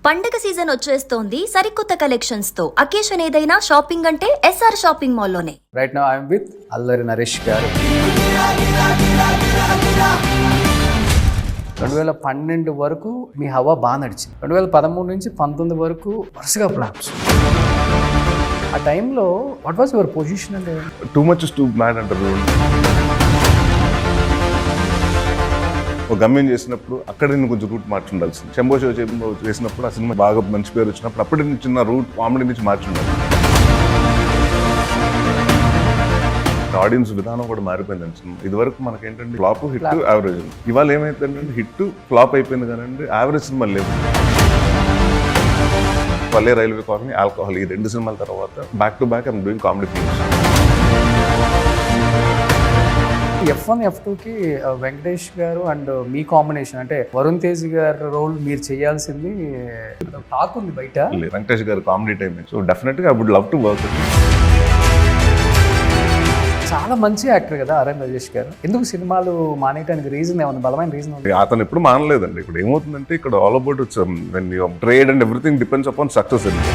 పండగ సీజన్ వచ్చేస్తోంది సరికొత్త కలెక్షన్స్ తో. అకేషన్ ఏదైనా షాపింగ్ అంటే ఎస్ఆర్ షాపింగ్ మాల్ లోనే. Right now I'm with Allari Naresh గారు. 2012 వరకు మీ హవా బాగా నడిచింది. 2013 నుంచి 19 వరకు వరుసగా ఫ్లాప్స్. ఆ టైంలో వాట్ వాజ్ యువర్ పొజిషన్ అంటే? Too much is two mad అంటారు. ఒక గమ్యం చేసినప్పుడు అక్కడ నేను కొంచెం రూట్ మార్చి ఉండాల్సింది. శంభో షో చేసినప్పుడు ఆ సినిమా బాగా మంచి పేరు వచ్చినప్పుడు అప్పటి నుంచి చిన్న రూట్ కామెడీ నుంచి మార్చి ఉండాలి. ఆడియన్స్ విధానం కూడా మారిపోయింది సినిమా. ఇదివరకు మనకేంటంటే ఫ్లాప్ హిట్ యావరేజ్. ఇవాళ ఏమైందంటే హిట్ ఫ్లాప్ అయిపోయింది కానీ యావరేజ్ సినిమా లేదు. పల్లె రైల్వే కాలనీ, ఆల్కహాల్, ఈ 2 సినిమాల తర్వాత back to back I'm doing comedy films. F1 F2కి వెంకటేష్ గారు అండ్ మీ కాంబినేషన్ అంటే వరుణ్ తేజ్ గారి రోల్ మీరు చేయాల్సింది టాక్ ఉంది బయట. వెంకటేష్ గారు కామెడీ టైం, సో డెఫినెట్గా I would love to work. చాలా మంచి యాక్టర్ కదా అరణ్ రాజేష్ గారు. ఎందుకు సినిమాలు మానేయడానికి రీజన్ ఏమన్నా బలమైన రీజన్ ఉంది? అతను ఎప్పుడు మానలేదండి. ఇప్పుడు ఏమవుతుందంటే ఇక్కడ all about when your trade and everything depends upon success అండి.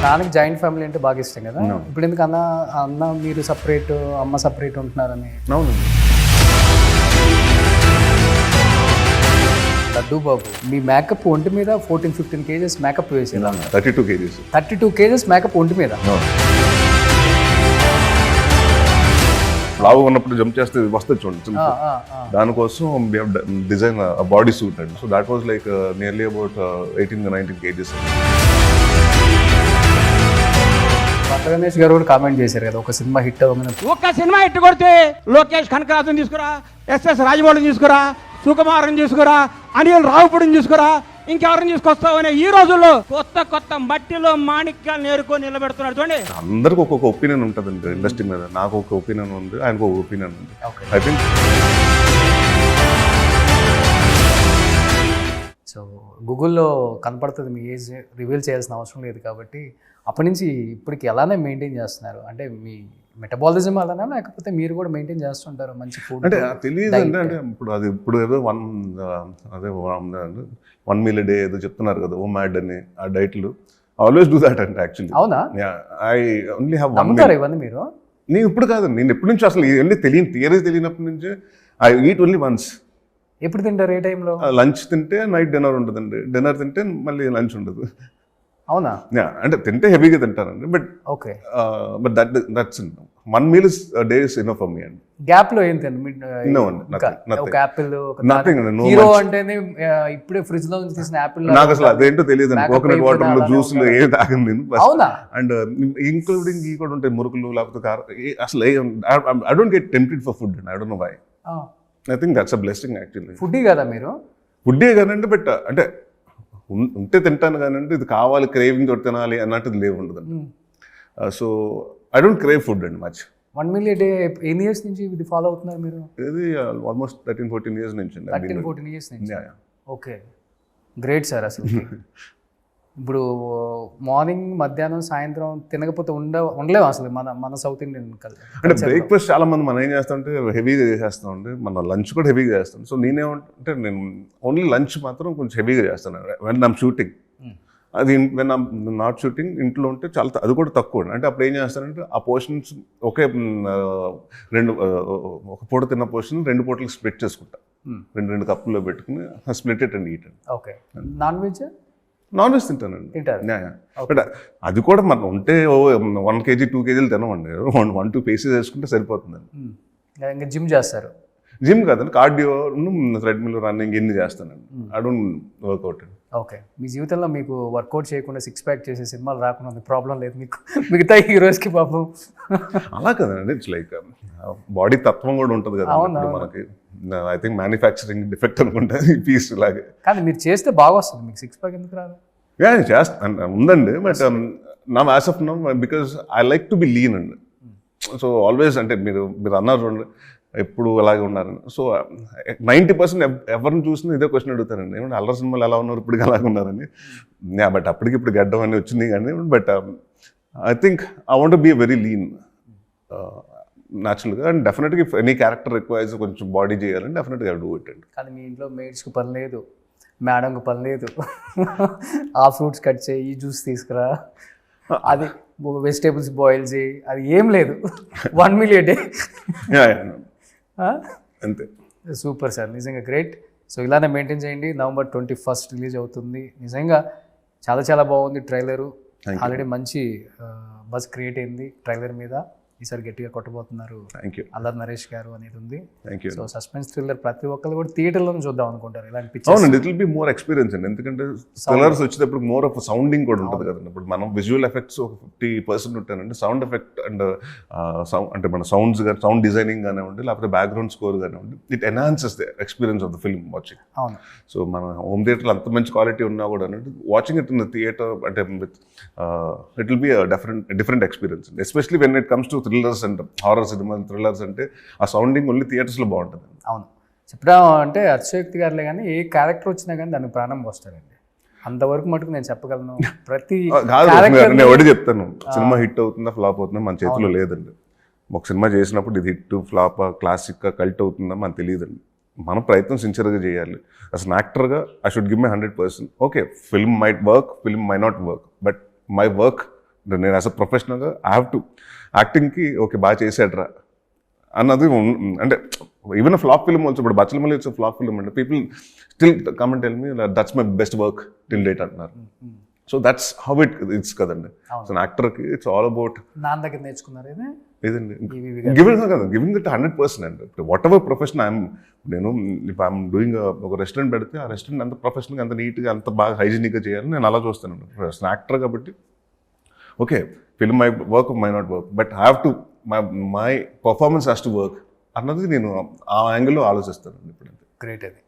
నాన్నకి జాయింట్ ఫ్యామిలీ అంటే బాగా ఇష్టం కదా. ఇప్పుడు ఎందుకు అన్న మీరు సపరేట్, అమ్మ సపరేట్ ఉంటున్నారని? అవునండి. లడ్డూ బాబు మీ మేకప్ ఒంటి మీద 14-15 kgs మేకప్ వేసేలా? 32 kgs. 32 kgs మేకప్ ఒంటి మీద. లావు ఉన్నప్పుడు జంప్ చేస్తే వస్తుంది చూడండి. దానికోసం డిజైన్ బాడీ సూట్ అండి. So that was like nearly about 18-19 kgs. Ganesh గారు కూడా కామెంట్ చేశారు కదా, ఒక సినిమా హిట్ అవ్వగానే ఒక్క సినిమా హిట్ కొడితే లోకేష్ కనకరాజుని తీసుకురా, ఎస్ఎస్ రాజమౌళిని తీసుకురా, సుకుమార్ని తీసుకురా, అనిల్ రావుపూడిని తీసుకురా, ఇంకెవరిని తీసుకొస్తావనే ఈ రోజుల్లో కొత్త మట్టిలో మాణిక్యాలు నేర్కొని నిలబెడుతున్నాడు చూడండి. అందరికి ఒక్కొక్క ఒపీనియన్ ఉంటుందండి ఇండస్ట్రీ మీద. నాకు ఒక ఒపీనియన్ ఉంది, ఆయనకు ఒక ఒపీనియన్ ఉంది. ఐ థింక్ సో గూగుల్లో కనపడుతుంది మీ ఏజ్, రివీల్ చేయాల్సిన అవసరం లేదు కాబట్టి అప్పటి నుంచి ఇప్పటికి ఎలానే మెయింటైన్ చేస్తున్నారు? అంటే మీ మెటబాలిజం అలానా, లేకపోతే మీరు కూడా మెయింటైన్ చేస్తుంటారు మంచి ఫుడ్? అంటే తెలియదు అంటే ఇప్పుడు ఏదో వన్ మీల్ డే ఏదో చెప్తున్నారు కదా, ఓ మ్యాడ్ అని ఆ డైట్లు. ఆల్వేస్ డూ దాట్ అంటే యాక్చువల్లీ. అవునా? I only have one meal. ఇవన్నీ మీరు? నేను ఇప్పుడు కాదు, నేను ఎప్పటి నుంచి అసలు ఇవన్నీ థియరీ తెలియనప్పటి నుంచి ఐ ఈట్ ఓన్లీ వన్స్. ఎప్పుడు తింటారు? ఏ టైంలో? లంచ్ తింటే నైట్ డిన్నర్ ఉంటుందండి, డిన్నర్ తింటే మళ్ళీ లంచ్ ఉండదు. అవునా? అంటే తింటే హెవీగా తింటానండి. But okay, but that's one meal is day is enough for me అండి. గ్యాప్ లో ఏం తిండి? ఒక యాపిల్, నథింగ్. హీరో అంటేనే ఇప్పుడే ఫ్రిడ్జ్ లో నుంచి తీసిన యాపిల్. నాకు అసలు అదేంటో తెలియదు అండి. కోకోనట్ వాటర్ లో జ్యూస్లు ఏం తాగండి. అవునా? అండ్ ఇంక్లూడింగ్ ఈ కూడా ఉంటాయి, మురుకులు లేకపోతే కారం. అసలు I don't get tempted for food and I don't know why. I think that's a blessing actually. Foodie కదా మీరు? ఫుడ్డే కానండి, బట్ అంటే ఉంటే తింటాను కానండి, ఇది కావాలి క్రేవింగ్ తోటి తినాలి అన్నట్టుది లేవు ఉండదండి. So I don't crave food అండి మచ్. 1 meal a day ఎన్ని ఇయర్స్ నుంచి ఇది ఫాలో అవుతున్నారు మీరు? ఇది ఆల్మోస్ట్ 13-14 years నుంచి. 13-14 years నుంచి. Okay, great sir. అసలు ఇప్పుడు మార్నింగ్, మధ్యాహ్నం, సాయంత్రం తినకపోతే ఉండలేము అసలు మన సౌత్ ఇండియన్ అంటే బ్రేక్ఫాస్ట్ చాలా మంది మనం ఏం చేస్తామంటే హెవీగా చేసేస్తామండి, మన లంచ్ కూడా హెవీగా చేస్తాం. సో నేనేమంటే నేను ఓన్లీ లంచ్ మాత్రం కొంచెం హెవీగా చేస్తాను వెన్ ఐమ్ షూటింగ్. అది వెన్ ఐమ్ నాట్ షూటింగ్ ఇంట్లో ఉంటే చాలా అది కూడా తక్కువ. అంటే అప్పుడు ఏం చేస్తానంటే ఆ పోర్షన్స్ ఒక పూట తిన్న పోర్షన్ 2 పూటలకు స్ప్లిట్ చేసుకుంటా. 2 కప్పుల్లో పెట్టుకుని split it and eat. Okay. Non veg? Non veg తింటానండి. బట్ అది కూడా మనం ఉంటే 1 kg 2 kg తినమండి. 1-2 pieces వేసుకుంటే సరిపోతుందండి. ఇంకా జిమ్ చేస్తారు? జిమ్ కాదండి, కార్డియో, థ్రెడ్మిల్, రన్నింగ్ ఇన్ని చేస్తానండి. ఐ డోంట్ వర్కౌట్ అండి. ఓకే. మీ జీవితంలో మీకు వర్కౌట్ చేయకుండా 6 pack చేసే సినిమాలు రాకుండా ప్రాబ్లం లేదు మీకు? మిగతా హీరోస్కి పాపం అలా కదండి. ఇట్స్ లైక్ బాడీ తత్వం కూడా ఉంటుంది కదా మనకి. ఐ థింక్ మ్యానుఫ్యాక్చరింగ్ డిఫెక్ట్ అనుకుంటా ఈ పీస్ లాగే. కానీ మీరు చేస్తే బాగా వస్తుంది, మీకు 6 pack ఎందుకు రాదు? చేస్తాను ఉందండి, బట్ నా as of now because I like to be lean అండి. సో ఆల్వేస్ అంటే మీరు అన్నారు ఎప్పుడు అలాగే ఉన్నారని. సో 90% ఎవరిని చూసినా ఇదే క్వశ్చన్ అడుగుతారండి, ఏమంటే అల్లరి సినిమాలు ఎలా ఉన్నారు ఇప్పుడు అలాగే ఉన్నారని. బట్ అప్పటికి ఇప్పుడు గడ్డం అన్నీ వచ్చింది కానీ, but I think I want to be very lean న్యాచురల్గా. అండ్ డెఫినెట్గా ఇఫ్ ఎనీ క్యారెక్టర్ రిక్వైర్స్ కొంచెం బాడీ చేయాలని డెఫినెట్గా డూ ఇట్ అండి. కానీ మీ ఇంట్లో మేడ్స్కి పని లేదు, మేడంకు పని లేదు, ఆ ఫ్రూట్స్ కట్ చేయి, ఈ జ్యూస్ తీసుకురా, అది వెజిటేబుల్స్ బాయిల్ చేయి, అది ఏం లేదు. 1 meal a day. అంతే. సూపర్ సార్, నిజంగా గ్రేట్. సో ఇలానే మెయింటైన్ చేయండి. November 21st రిలీజ్ అవుతుంది. నిజంగా చాలా చాలా బాగుంది ట్రైలరు. ఆల్రెడీ మంచి బజ్ క్రియేట్ అయింది ట్రైలర్ మీద. ఈసారి గట్టిగా కొట్టబోతున్నారు థ్యాంక్ యూ. అల్లరి నరేష్ గారు అనేది ఉంది. Thank you. So suspense thriller ప్రతి ఒక్కరు కూడా థియేటర్లోనే చూద్దాం అనుకుంటారు ఇలాంటి పిక్చర్స్. అవునండి, it will be more experience అండి. ఎందుకంటే థ్రిల్లర్స్ వచ్చేటప్పుడు మోర్ ఆఫ్ సౌండింగ్ కూడా ఉంటుంది కదండి. ఇప్పుడు మనం విజువల్ ఎఫెక్ట్స్ ఒక 50% ఉంటానండి, సౌండ్ ఎఫెక్ట్ అండ్ అంటే మన సౌండ్స్ కానీ, సౌండ్ డిజైనింగ్ కానివ్వండి, లేకపోతే బ్యాక్గ్రౌండ్ స్కోర్ కానివ్వండి, it enhances the experience of the film watching. అవును. సో మన హోమ్ థియేటర్లో అంత మంచి క్వాలిటీ ఉన్నా కూడా watching it in the theatre అంటే it will be different experience, especially when it comes to thrillers and horror cinema thrillers. అంటే ఆ సౌండింగ్ ఓన్లీ థియేటర్స్లో బాగుంటుంది. అవును, చెప్పడం అంటే అతిశయోక్తి గారులే కానీ ఏ క్యారెక్టర్ వచ్చినా కానీ దానికి ప్రాణం పోస్తాడండి. అంతవరకు మటుకు నేను చెప్పగలను. ప్రతి నేను ఒకటి చెప్తాను, సినిమా హిట్ అవుతుందా ఫ్లాప్ అవుతుందా మన చేతిలో లేదండి. ఒక సినిమా చేసినప్పుడు ఇది హిట్ ఫ్లాప్ క్లాసిక్ కల్ట్ అవుతుందా మనకు తెలియదండి. మనం ప్రయత్నం సిన్సియర్గా చేయాలి. అసలు యాక్టర్గా I should give my 100%. Okay, film might work, film my not work, but my work నేను యాజ్ అ ప్రొఫెషనల్గా ఐ హ్యావ్ టు యాక్టింగ్కి ఓకే బాగా చేసాడ్రా అన్నది. అంటే ఈవెన్ ఫ్లాప్ ఫిల్మ్ ఆల్సో, ఇప్పుడు బచ్చలమల్లి ఇట్స్ ఫ్లాప్ ఫిల్మ్ అంటే people still come and tell me that's my best work till date అంటున్నారు. So that's how it's కదండి. So యాక్టర్కి it's all about నాన్న దగ్గర నేర్చుకున్నారు ఇదండి, గివింగ్ ఇట్ 100% అండి. ఇప్పుడు వాట్ ఎవర్ ప్రొఫెషన్ నేను ఇప్పుడు ఐఎమ్ డూయింగ్ ఒక రెస్టారెంట్ పెడితే ఆ రెస్టారెంట్ అంత ప్రొఫెషనల్గా, అంత నీట్గా, అంత బాగా హైజీనిక్గా చేయాలని నేను అలా చూస్తాను. యాక్టర్ కాబట్టి okay film my work my not work, but have to my performance has to work అన్నది నేను ఆ యాంగిల్లో ఆలోచిస్తానండి ఇప్పుడు. గ్రేట్ అది.